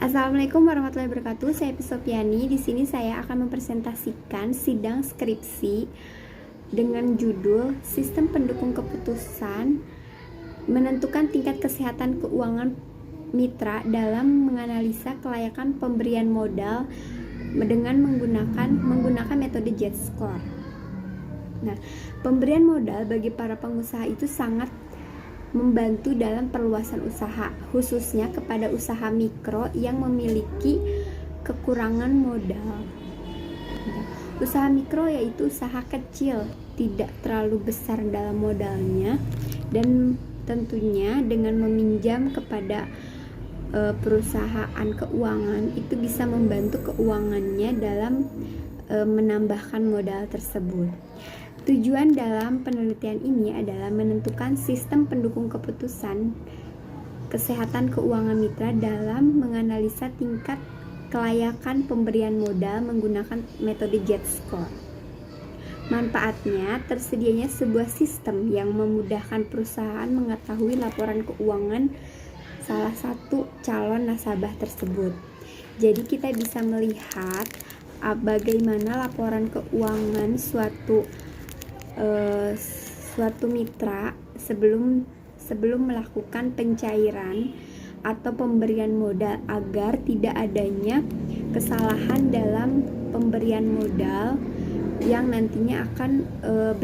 Assalamualaikum warahmatullahi wabarakatuh. Saya Pisopiani. Di sini saya akan mempresentasikan sidang skripsi dengan judul Sistem Pendukung Keputusan Menentukan Tingkat Kesehatan Keuangan Mitra dalam Menganalisa Kelayakan Pemberian Modal dengan menggunakan metode J-Score. Nah, pemberian modal bagi para pengusaha itu sangat membantu dalam perluasan usaha, khususnya kepada usaha mikro yang memiliki kekurangan modal. Usaha mikro yaitu usaha kecil, tidak terlalu besar dalam modalnya, dan tentunya dengan meminjam kepada perusahaan keuangan itu bisa membantu keuangannya dalam menambahkan modal tersebut. Tujuan dalam penelitian ini adalah menentukan sistem pendukung keputusan kesehatan keuangan mitra dalam menganalisa tingkat kelayakan pemberian modal menggunakan metode J-Score. Manfaatnya, tersedianya sebuah sistem yang memudahkan perusahaan mengetahui laporan keuangan salah satu calon nasabah tersebut. Jadi kita bisa melihat bagaimana laporan keuangan suatu mitra sebelum melakukan pencairan atau pemberian modal agar tidak adanya kesalahan dalam pemberian modal yang nantinya akan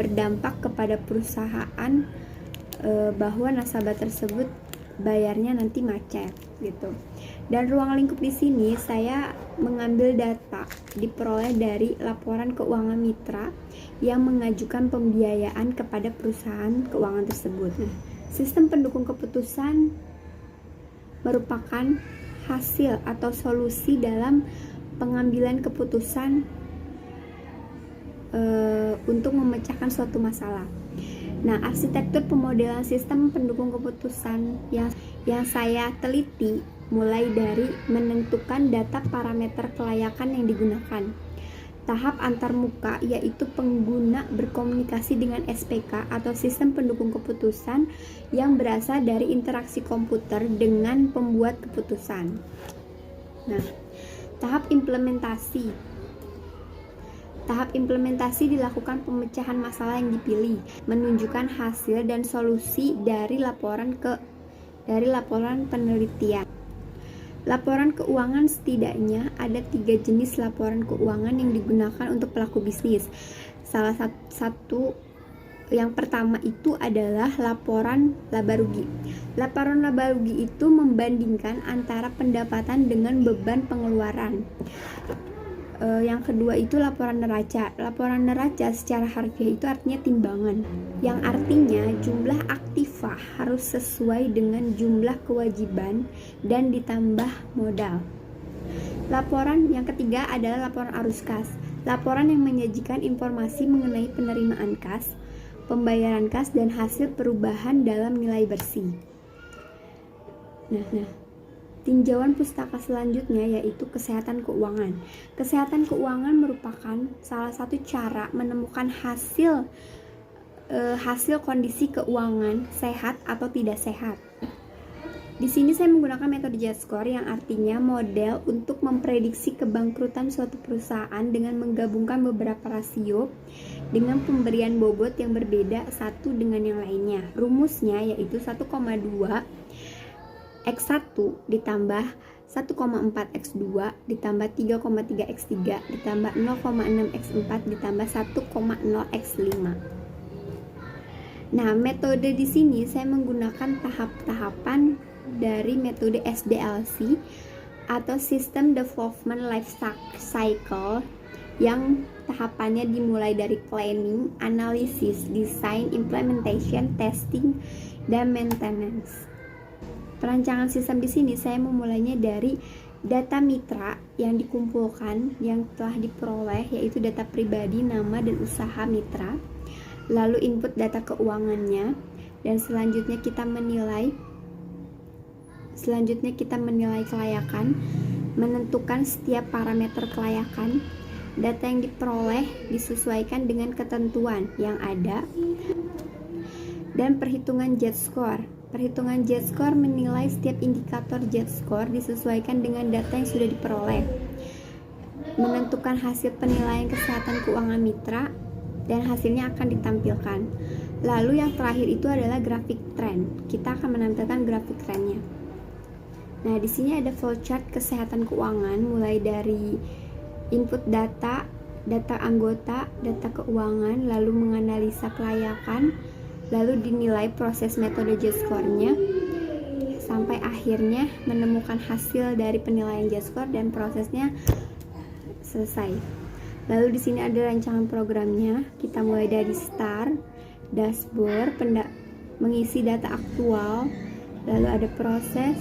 berdampak kepada perusahaan bahwa nasabah tersebut bayarnya nanti macet gitu. Dan ruang lingkup di sini saya mengambil data diperoleh dari laporan keuangan mitra yang mengajukan pembiayaan kepada perusahaan keuangan tersebut. Nah, sistem pendukung keputusan merupakan hasil atau solusi dalam pengambilan keputusan untuk memecahkan suatu masalah. Nah, arsitektur pemodelan sistem pendukung keputusan yang saya teliti mulai dari menentukan data parameter kelayakan yang digunakan, tahap antarmuka yaitu pengguna berkomunikasi dengan SPK atau sistem pendukung keputusan yang berasal dari interaksi komputer dengan pembuat keputusan. Nah, tahap implementasi dilakukan pemecahan masalah yang dipilih, menunjukkan hasil dan solusi dari laporan penelitian. Laporan keuangan setidaknya ada 3 jenis laporan keuangan yang digunakan untuk pelaku bisnis. Salah satu yang pertama itu adalah laporan laba rugi. Laporan laba rugi itu membandingkan antara pendapatan dengan beban pengeluaran. Yang kedua itu laporan neraca. Laporan neraca secara harfiah itu artinya timbangan, yang artinya jumlah aktiva harus sesuai dengan jumlah kewajiban dan ditambah modal. Laporan yang ketiga adalah laporan arus kas. Laporan yang menyajikan informasi mengenai penerimaan kas, pembayaran kas, dan hasil perubahan dalam nilai bersih. Nah, tinjauan pustaka selanjutnya yaitu kesehatan keuangan. Kesehatan keuangan merupakan salah satu cara menemukan hasil kondisi keuangan sehat atau tidak sehat. Di sini saya menggunakan metode J-Score yang artinya model untuk memprediksi kebangkrutan suatu perusahaan dengan menggabungkan beberapa rasio dengan pemberian bobot yang berbeda satu dengan yang lainnya. Rumusnya yaitu 1,2 X1 ditambah 1,4 X2 ditambah 3,3 X3 ditambah 0,6 X4 ditambah 1,0 X5. Nah, metode di sini saya menggunakan tahap-tahapan dari metode SDLC atau System Development Life Cycle yang tahapannya dimulai dari planning, analisis, design, implementation, testing, dan maintenance. Perancangan sistem di sini saya memulainya dari data mitra yang dikumpulkan yang telah diperoleh, yaitu data pribadi, nama, dan usaha mitra, lalu input data keuangannya, dan selanjutnya kita menilai kelayakan, menentukan setiap parameter kelayakan. Data yang diperoleh disesuaikan dengan ketentuan yang ada dan perhitungan J-Score Perhitungan Z-score menilai setiap indikator Z-score disesuaikan dengan data yang sudah diperoleh, menentukan hasil penilaian kesehatan keuangan mitra, dan hasilnya akan ditampilkan. Lalu yang terakhir itu adalah grafik tren. Kita akan menampilkan grafik trennya. Nah, di sini ada flowchart kesehatan keuangan mulai dari input data, data anggota, data keuangan, lalu menganalisa kelayakan, lalu dinilai proses metode Z-score-nya, sampai akhirnya menemukan hasil dari penilaian Z-score dan prosesnya selesai. Lalu di sini ada rancangan programnya. Kita mulai dari start, dashboard, mengisi data aktual, lalu ada proses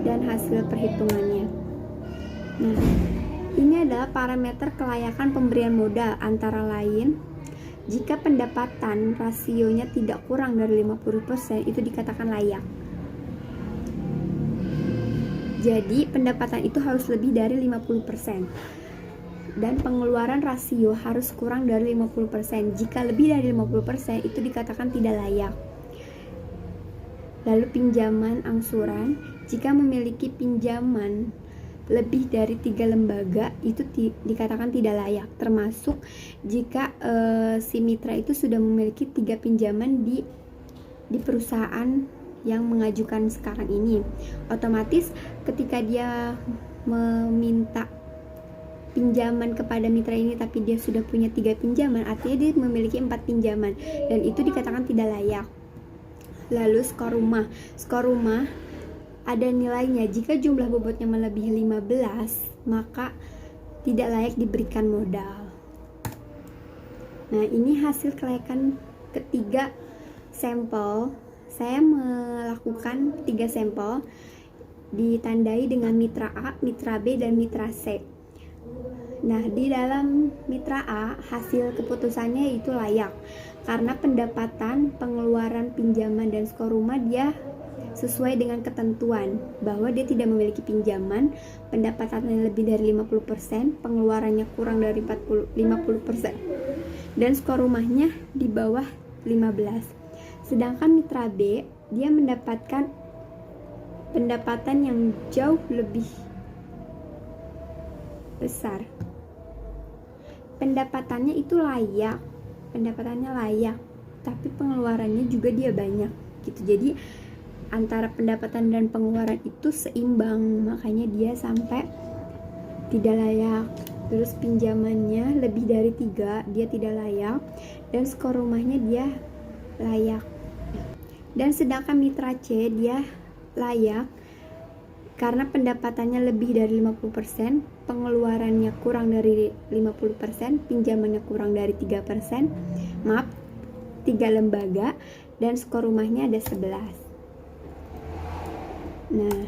dan hasil perhitungannya. Nah, ini adalah parameter kelayakan pemberian modal, antara lain jika pendapatan rasionya tidak kurang dari 50% itu dikatakan layak. Jadi pendapatan itu harus lebih dari 50%. Dan pengeluaran rasio harus kurang dari 50%. Jika lebih dari 50% itu dikatakan tidak layak. Lalu pinjaman angsuran, jika memiliki pinjaman lebih dari 3 lembaga itu dikatakan tidak layak, termasuk jika si mitra itu sudah memiliki 3 pinjaman di perusahaan yang mengajukan sekarang ini. Otomatis ketika dia meminta pinjaman kepada mitra ini tapi dia sudah punya 3 pinjaman, artinya dia memiliki 4 pinjaman dan itu dikatakan tidak layak. Lalu skor rumah ada nilainya. Jika jumlah bobotnya melebihi 15, maka tidak layak diberikan modal. Nah, ini hasil kelayakan ketiga sampel. Saya melakukan 3 sampel, ditandai dengan mitra A, mitra B, dan mitra C. Nah, di dalam mitra A, hasil keputusannya itu layak karena pendapatan, pengeluaran pinjaman, dan skor rumah dia sesuai dengan ketentuan bahwa dia tidak memiliki pinjaman, pendapatannya lebih dari 50%, pengeluarannya kurang dari 50%, dan skor rumahnya di bawah 15. Sedangkan mitra B, dia mendapatkan pendapatan yang jauh lebih besar. Pendapatannya layak, tapi pengeluarannya juga dia banyak gitu. Jadi antara pendapatan dan pengeluaran itu seimbang, makanya dia sampai tidak layak. Terus pinjamannya lebih dari 3, dia tidak layak, dan skor rumahnya dia layak. Dan sedangkan mitra C dia layak karena pendapatannya lebih dari 50%, pengeluarannya kurang dari 50%, pinjamannya kurang dari 3%, 3 lembaga, dan skor rumahnya ada 11. Nah,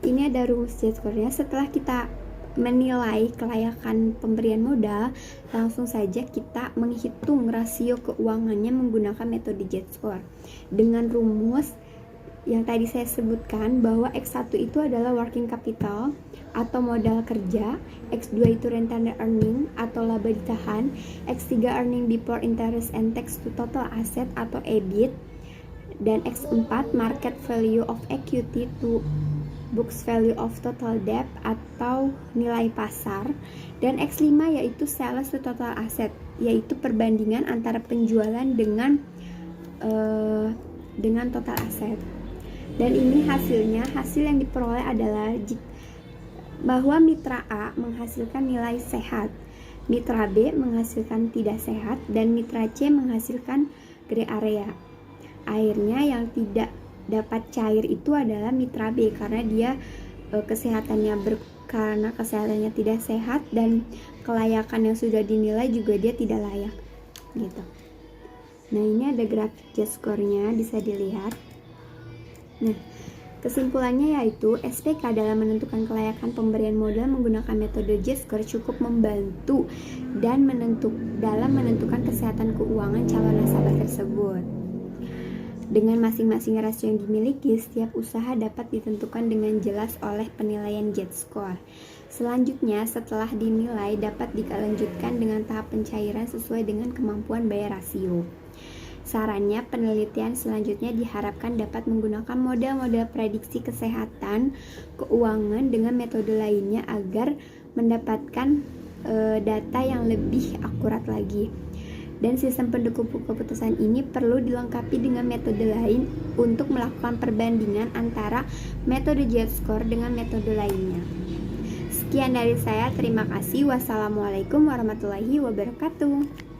ini ada rumus Z-score-nya. Setelah kita menilai kelayakan pemberian modal, langsung saja kita menghitung rasio keuangannya menggunakan metode Z-score dengan rumus yang tadi saya sebutkan, bahwa X1 itu adalah working capital atau modal kerja, X2 itu retained earning atau laba ditahan, X3 earning before interest and tax to total asset atau EBIT, dan X4 market value of equity to books value of total debt atau nilai pasar, dan X5 yaitu sales to total asset, yaitu perbandingan antara penjualan dengan total aset. Dan ini hasil yang diperoleh adalah bahwa mitra A menghasilkan nilai sehat, mitra B menghasilkan tidak sehat, dan mitra C menghasilkan gray area. Akhirnya yang tidak dapat cair itu adalah mitra B karena dia karena kesehatannya tidak sehat, dan kelayakan yang sudah dinilai juga dia tidak layak gitu. Nah, ini ada grafik Z-score-nya, bisa dilihat. Nah, kesimpulannya yaitu SPK dalam menentukan kelayakan pemberian modal menggunakan metode Z-score cukup membantu dan dalam menentukan kesehatan keuangan calon nasabah tersebut. Dengan masing-masing rasio yang dimiliki, setiap usaha dapat ditentukan dengan jelas oleh penilaian Z-score. Selanjutnya, setelah dinilai dapat dilanjutkan dengan tahap pencairan sesuai dengan kemampuan bayar rasio. Sarannya, penelitian selanjutnya diharapkan dapat menggunakan model-model prediksi kesehatan keuangan dengan metode lainnya agar mendapatkan data yang lebih akurat lagi. Dan sistem pendukung keputusan ini perlu dilengkapi dengan metode lain untuk melakukan perbandingan antara metode Z-score dengan metode lainnya. Sekian dari saya, terima kasih. Wassalamualaikum warahmatullahi wabarakatuh.